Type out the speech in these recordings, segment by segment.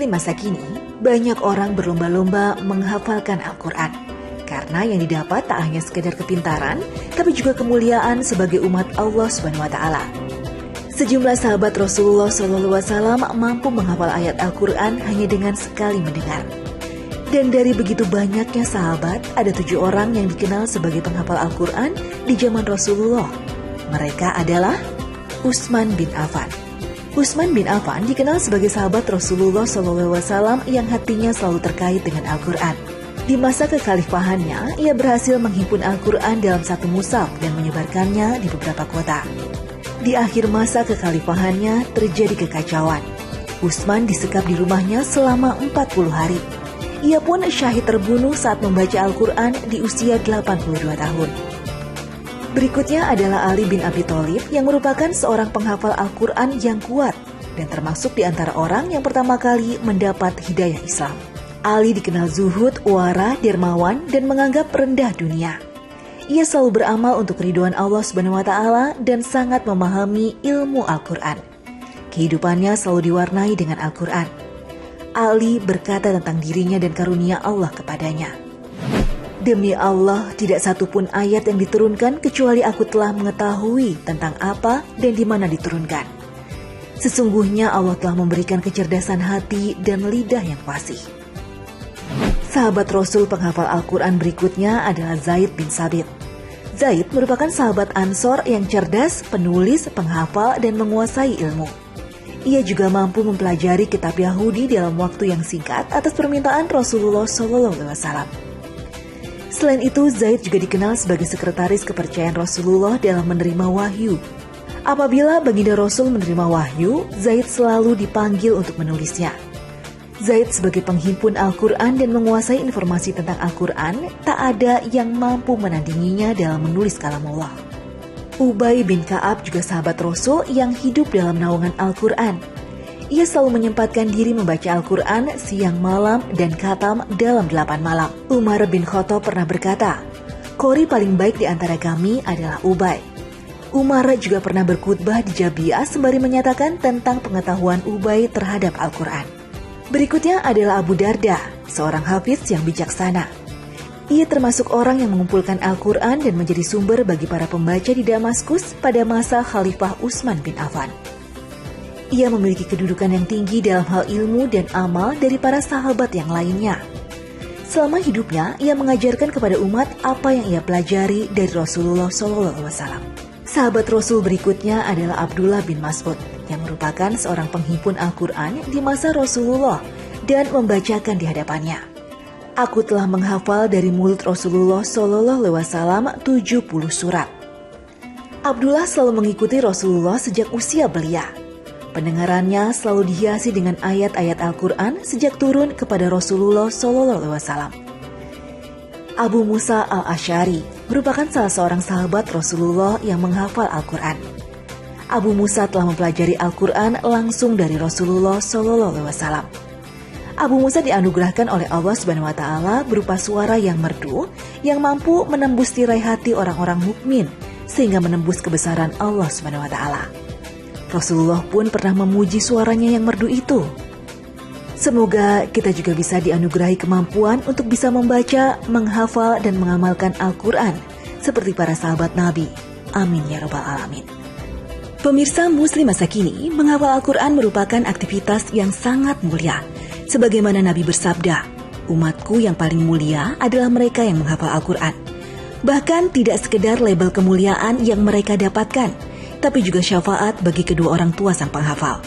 Muslim masa kini, banyak orang berlomba-lomba menghafalkan Al-Quran. Karena yang didapat tak hanya sekedar kepintaran, tapi juga kemuliaan sebagai umat Allah SWT. Sejumlah sahabat Rasulullah SAW mampu menghafal ayat Al-Quran hanya dengan sekali mendengar. Dan dari begitu banyaknya sahabat, ada 7 orang yang dikenal sebagai penghafal Al-Quran di zaman Rasulullah. Mereka adalah Utsman bin Affan. Utsman bin Affan dikenal sebagai sahabat Rasulullah SAW yang hatinya selalu terkait dengan Al-Quran. Di masa kekhalifahannya, ia berhasil menghimpun Al-Quran dalam satu mushaf dan menyebarkannya di beberapa kota. Di akhir masa kekhalifahannya terjadi kekacauan. Utsman disekap di rumahnya selama 40 hari. Ia pun syahid terbunuh saat membaca Al-Quran di usia 82 tahun. Berikutnya adalah Ali bin Abi Thalib yang merupakan seorang penghafal Al-Quran yang kuat dan termasuk di antara orang yang pertama kali mendapat hidayah Islam. Ali dikenal zuhud, wara, dermawan, dan menganggap rendah dunia. Ia selalu beramal untuk ridhoan Allah SWT dan sangat memahami ilmu Al-Quran. Kehidupannya selalu diwarnai dengan Al-Quran. Ali berkata tentang dirinya dan karunia Allah kepadanya. Demi Allah, tidak satupun ayat yang diturunkan kecuali aku telah mengetahui tentang apa dan di mana diturunkan. Sesungguhnya Allah telah memberikan kecerdasan hati dan lidah yang fasih. Sahabat Rasul penghafal Al-Quran berikutnya adalah Zaid bin Sabit. Zaid merupakan sahabat Ansor yang cerdas, penulis, penghafal, dan menguasai ilmu. Ia juga mampu mempelajari kitab Yahudi dalam waktu yang singkat atas permintaan Rasulullah SAW. Selain itu, Zaid juga dikenal sebagai sekretaris kepercayaan Rasulullah dalam menerima wahyu. Apabila baginda Rasul menerima wahyu, Zaid selalu dipanggil untuk menulisnya. Zaid sebagai penghimpun Al-Quran dan menguasai informasi tentang Al-Quran, tak ada yang mampu menandinginya dalam menulis kalamullah. Ubay bin Ka'ab juga sahabat Rasul yang hidup dalam naungan Al-Quran. Ia selalu menyempatkan diri membaca Al-Quran siang malam dan khatam dalam 8 malam. Umar bin Khattab pernah berkata, "Qori paling baik di antara kami adalah Ubay." Umar juga pernah berkhutbah di Jabiyah sembari menyatakan tentang pengetahuan Ubay terhadap Al-Quran. Berikutnya adalah Abu Darda, seorang hafiz yang bijaksana. Ia termasuk orang yang mengumpulkan Al-Quran dan menjadi sumber bagi para pembaca di Damaskus pada masa Khalifah Utsman bin Affan. Ia memiliki kedudukan yang tinggi dalam hal ilmu dan amal dari para sahabat yang lainnya. Selama hidupnya, ia mengajarkan kepada umat apa yang ia pelajari dari Rasulullah SAW. Sahabat Rasul berikutnya adalah Abdullah bin Mas'ud, yang merupakan seorang penghimpun Al-Quran di masa Rasulullah dan membacakan di hadapannya. Aku telah menghafal dari mulut Rasulullah SAW 70 surat. Abdullah selalu mengikuti Rasulullah sejak usia belia. Pendengarannya selalu dihiasi dengan ayat-ayat Al-Quran sejak turun kepada Rasulullah SAW. Abu Musa al-Asy'ari merupakan salah seorang sahabat Rasulullah yang menghafal Al-Quran. Abu Musa telah mempelajari Al-Quran langsung dari Rasulullah SAW. Abu Musa dianugerahkan oleh Allah SWT berupa suara yang merdu yang mampu menembus tirai hati orang-orang mukmin sehingga menembus kebesaran Allah SWT. Rasulullah pun pernah memuji suaranya yang merdu itu. Semoga kita juga bisa dianugerahi kemampuan untuk bisa membaca, menghafal, dan mengamalkan Al-Quran seperti para sahabat Nabi. Amin ya Rabbal Alamin. Pemirsa Muslim masa kini, menghafal Al-Quran merupakan aktivitas yang sangat mulia. Sebagaimana Nabi bersabda, umatku yang paling mulia adalah mereka yang menghafal Al-Quran. Bahkan tidak sekedar label kemuliaan yang mereka dapatkan, tapi juga syafaat bagi kedua orang tua sang penghafal.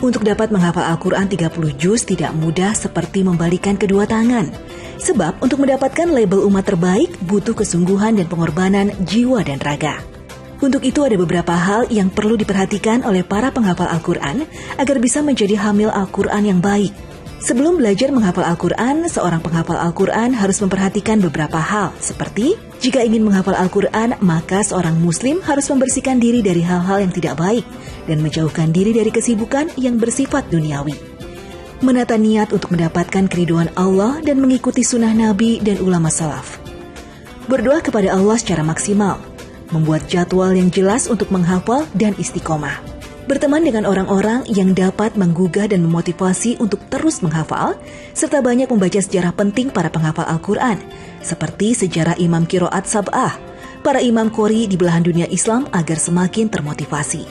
Untuk dapat menghafal Al-Quran 30 juz tidak mudah seperti membalikan kedua tangan. Sebab untuk mendapatkan label umat terbaik butuh kesungguhan dan pengorbanan jiwa dan raga. Untuk itu ada beberapa hal yang perlu diperhatikan oleh para penghafal Al-Quran agar bisa menjadi hamil Al-Quran yang baik. Sebelum belajar menghafal Al-Quran, seorang penghafal Al-Quran harus memperhatikan beberapa hal, seperti jika ingin menghafal Al-Quran, maka seorang muslim harus membersihkan diri dari hal-hal yang tidak baik dan menjauhkan diri dari kesibukan yang bersifat duniawi. Menata niat untuk mendapatkan keridhaan Allah dan mengikuti sunnah Nabi dan ulama salaf. Berdoa kepada Allah secara maksimal, membuat jadwal yang jelas untuk menghafal dan istiqomah. Berteman dengan orang-orang yang dapat menggugah dan memotivasi untuk terus menghafal, serta banyak membaca sejarah penting para penghafal Al-Quran, seperti sejarah Imam Qiraat Sab'ah, para imam qori di belahan dunia Islam agar semakin termotivasi.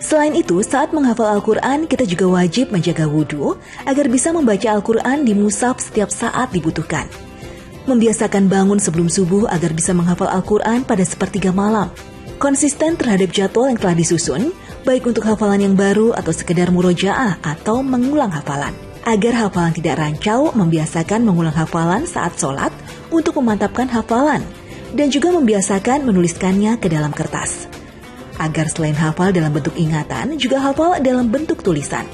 Selain itu, saat menghafal Al-Quran, kita juga wajib menjaga wudhu agar bisa membaca Al-Quran di mushaf setiap saat dibutuhkan. Membiasakan bangun sebelum subuh agar bisa menghafal Al-Quran pada sepertiga malam. Konsisten terhadap jadwal yang telah disusun, baik untuk hafalan yang baru atau sekedar murojaah atau mengulang hafalan. Agar hafalan tidak rancau, membiasakan mengulang hafalan saat sholat untuk memantapkan hafalan, dan juga membiasakan menuliskannya ke dalam kertas. Agar selain hafal dalam bentuk ingatan, juga hafal dalam bentuk tulisan.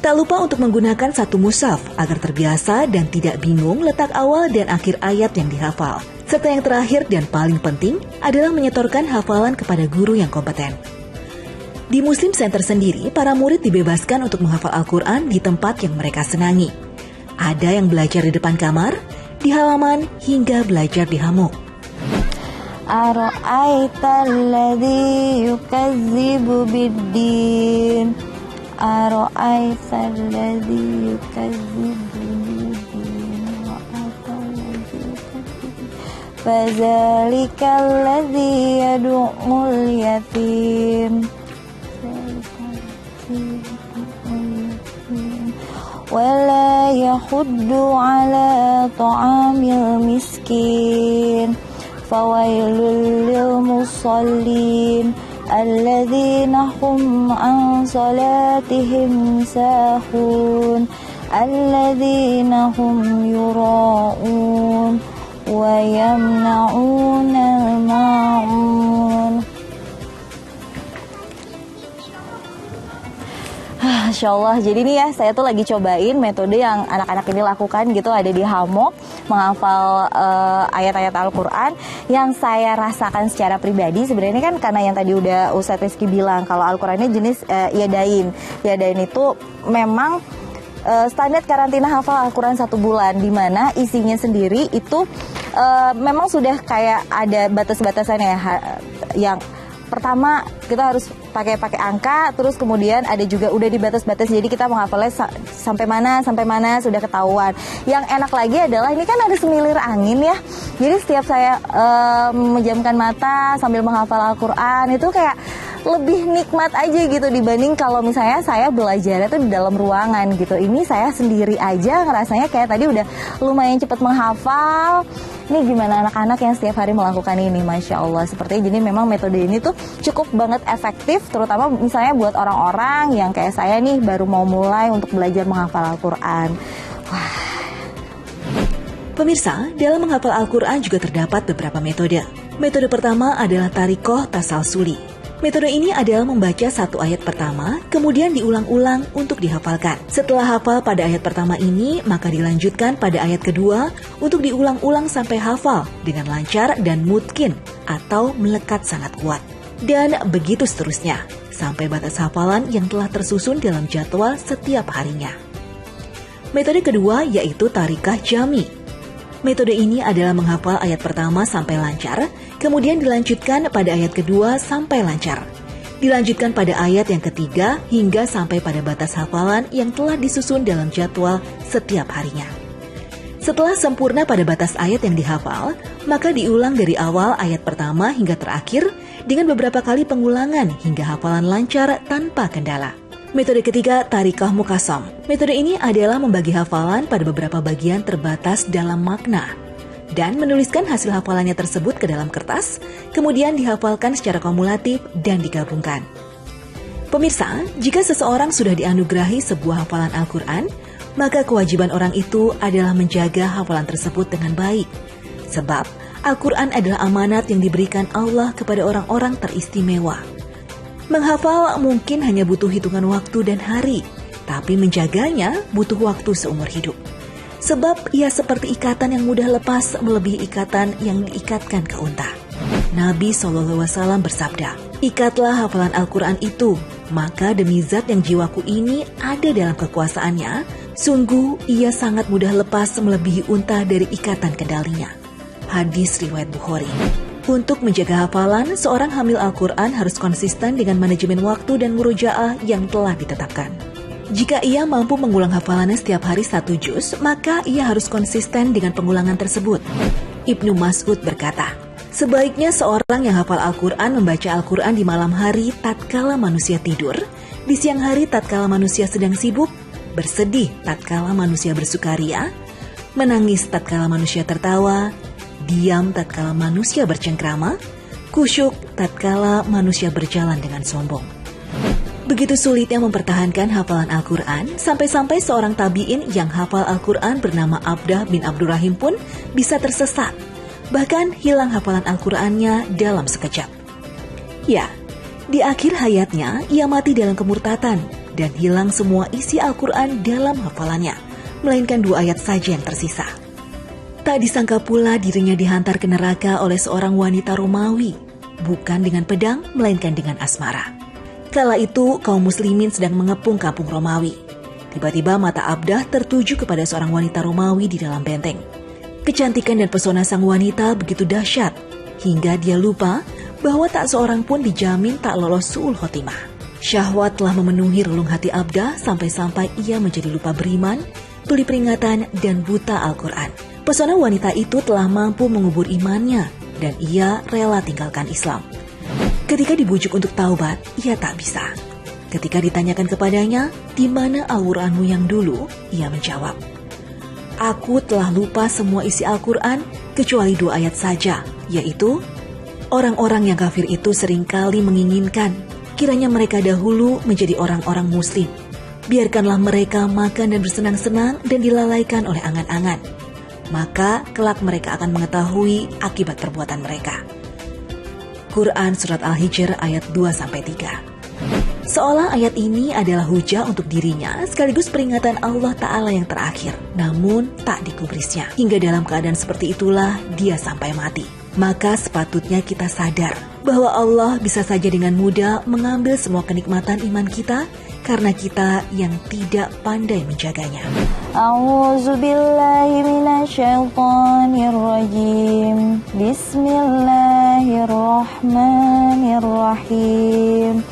Tak lupa untuk menggunakan satu mushaf agar terbiasa dan tidak bingung letak awal dan akhir ayat yang dihafal. Serta yang terakhir dan paling penting adalah menyetorkan hafalan kepada guru yang kompeten. Di Muslim Center sendiri, para murid dibebaskan untuk menghafal Al-Quran di tempat yang mereka senangi. Ada yang belajar di depan kamar, di halaman, hingga belajar di hammock. Ara'aita alladhi yukazzibu biddin. Ara'aita alladhi yukazzibu biddin. Fadzalika alladhi yadu'ul yatim. Wala yahuddu ala ta'amil miskin. Fawailul lil musallin alladzina hum an salatihim sahun alladzina hum yura'un wa yamna'una al-ma'un. Masya Allah, jadi nih ya, saya tuh lagi cobain metode yang anak-anak ini lakukan gitu, ada di hammock, menghafal ayat-ayat Al-Quran. Yang saya rasakan secara pribadi, sebenarnya kan karena yang tadi udah Ustadz Rizky bilang, kalau Al-Qurannya jenis yadain. Yadain itu memang standar karantina hafal Al-Quran 1 bulan, di mana isinya sendiri itu memang sudah kayak ada batas-batasannya ya, yang pertama kita harus pakai angka, terus kemudian ada juga udah di batas-batas, jadi kita menghafalnya sampai mana sudah ketahuan. Yang enak lagi adalah ini kan ada semilir angin ya, jadi setiap saya menjamkan mata sambil menghafal Al-Quran itu kayak lebih nikmat aja gitu dibanding kalau misalnya saya belajarnya tuh di dalam ruangan gitu. Ini saya sendiri aja ngerasanya kayak tadi udah lumayan cepat menghafal. Ini gimana anak-anak yang setiap hari melakukan ini, Masya Allah. Sepertinya jadi memang metode ini tuh cukup banget efektif, terutama misalnya buat orang-orang yang kayak saya nih baru mau mulai untuk belajar menghafal Al-Quran. Wah. Pemirsa, dalam menghafal Al-Quran juga terdapat beberapa metode. Metode pertama adalah Tariqah Tasalsuli. Metode ini adalah membaca satu ayat pertama, kemudian diulang-ulang untuk dihafalkan. Setelah hafal pada ayat pertama ini, maka dilanjutkan pada ayat kedua untuk diulang-ulang sampai hafal dengan lancar dan mutkin atau melekat sangat kuat. Dan begitu seterusnya, sampai batas hafalan yang telah tersusun dalam jadwal setiap harinya. Metode kedua yaitu Tariqah Jami. Metode ini adalah menghafal ayat pertama sampai lancar, kemudian dilanjutkan pada ayat kedua sampai lancar. Dilanjutkan pada ayat yang ketiga hingga sampai pada batas hafalan yang telah disusun dalam jadwal setiap harinya. Setelah sempurna pada batas ayat yang dihafal, maka diulang dari awal ayat pertama hingga terakhir dengan beberapa kali pengulangan hingga hafalan lancar tanpa kendala. Metode ketiga, Tariqah Muqassam. Metode ini adalah membagi hafalan pada beberapa bagian terbatas dalam makna dan menuliskan hasil hafalannya tersebut ke dalam kertas, kemudian dihafalkan secara kumulatif dan digabungkan. Pemirsa, jika seseorang sudah dianugerahi sebuah hafalan Al-Quran, maka kewajiban orang itu adalah menjaga hafalan tersebut dengan baik. Sebab Al-Quran adalah amanat yang diberikan Allah kepada orang-orang teristimewa. Menghafal mungkin hanya butuh hitungan waktu dan hari, tapi menjaganya butuh waktu seumur hidup. Sebab ia seperti ikatan yang mudah lepas melebihi ikatan yang diikatkan ke unta. Nabi SAW bersabda, "Ikatlah hafalan Al-Quran itu, maka demi zat yang jiwaku ini ada dalam kekuasaannya, sungguh ia sangat mudah lepas melebihi unta dari ikatan kendalinya." Hadis riwayat Bukhari. Untuk menjaga hafalan, seorang hamil Al-Quran harus konsisten dengan manajemen waktu dan murojaah yang telah ditetapkan. Jika ia mampu mengulang hafalannya setiap hari 1 juz, maka ia harus konsisten dengan pengulangan tersebut. Ibnu Mas'ud berkata, sebaiknya seorang yang hafal Al-Quran membaca Al-Quran di malam hari tatkala manusia tidur, di siang hari tatkala manusia sedang sibuk, bersedih tatkala manusia bersukaria, menangis tatkala manusia tertawa, diam tatkala manusia bercengkrama, kusyuk tatkala manusia berjalan dengan sombong. Begitu sulitnya mempertahankan hafalan Al-Quran, sampai-sampai seorang tabi'in yang hafal Al-Quran bernama Abdah bin Abdurrahim pun bisa tersesat. Bahkan hilang hafalan Al-Qurannya dalam sekejap. Ya, di akhir hayatnya ia mati dalam kemurtatan dan hilang semua isi Al-Quran dalam hafalannya, melainkan 2 ayat saja yang tersisa. Tak disangka pula dirinya dihantar ke neraka oleh seorang wanita Romawi, bukan dengan pedang, melainkan dengan asmara. Kala itu, kaum muslimin sedang mengepung kampung Romawi. Tiba-tiba mata Abdah tertuju kepada seorang wanita Romawi di dalam benteng. Kecantikan dan pesona sang wanita begitu dahsyat, hingga dia lupa bahwa tak seorang pun dijamin tak lolos su'ul khotimah. Syahwat telah memenuhi relung hati Abdah sampai-sampai ia menjadi lupa beriman, tuli peringatan, dan buta Al-Quran. Pesona wanita itu telah mampu mengubur imannya dan ia rela tinggalkan Islam. Ketika dibujuk untuk taubat, ia tak bisa. Ketika ditanyakan kepadanya, di mana Al-Quranmu yang dulu? Ia menjawab, aku telah lupa semua isi Al-Quran kecuali 2 ayat saja, yaitu, orang-orang yang kafir itu seringkali menginginkan kiranya mereka dahulu menjadi orang-orang muslim. Biarkanlah mereka makan dan bersenang-senang dan dilalaikan oleh angan-angan. Maka kelak mereka akan mengetahui akibat perbuatan mereka. Quran Surat Al-Hijr ayat 2-3. Seolah ayat ini adalah hujah untuk dirinya sekaligus peringatan Allah Ta'ala yang terakhir. Namun tak digubrisnya. Hingga dalam keadaan seperti itulah dia sampai mati. Maka sepatutnya kita sadar bahwa Allah bisa saja dengan mudah mengambil semua kenikmatan iman kita karena kita yang tidak pandai menjaganya. A'udzubillahi minasyaitonirrajim. Bismillahirrahmanirrahim.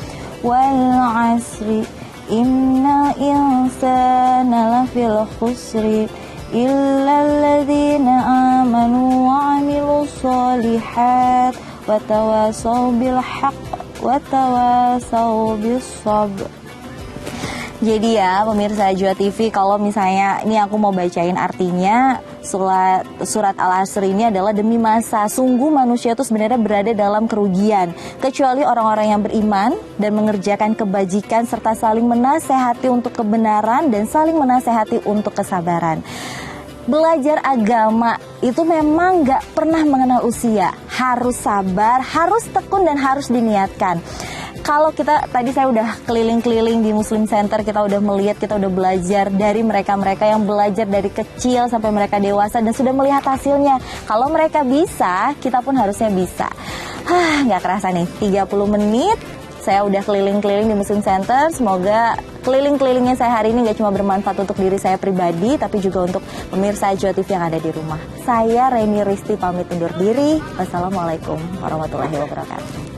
Wal 'asri innal insana lafil khusri illal ladzina amanu wa 'amilus sholihat wa tawasaw bil haqq wa tawasaw bis sabr. Jadi ya pemirsa Ajwa TV, kalau misalnya ini aku mau bacain artinya, surat Al-Asr ini adalah demi masa sungguh manusia itu sebenarnya berada dalam kerugian kecuali orang-orang yang beriman dan mengerjakan kebajikan serta saling menasehati untuk kebenaran dan saling menasehati untuk kesabaran. Belajar agama itu memang gak pernah mengenal usia, harus sabar, harus tekun dan harus diniatkan. Kalau kita, tadi saya udah keliling-keliling di Muslim Center, kita udah melihat, kita udah belajar dari mereka-mereka yang belajar dari kecil sampai mereka dewasa dan sudah melihat hasilnya. Kalau mereka bisa, kita pun harusnya bisa. Nggak kerasa nih, 30 menit saya udah keliling-keliling di Muslim Center. Semoga keliling-kelilingnya saya hari ini gak cuma bermanfaat untuk diri saya pribadi, tapi juga untuk pemirsa Ajwa TV yang ada di rumah. Saya Reni Risti pamit undur diri. Wassalamualaikum warahmatullahi wabarakatuh.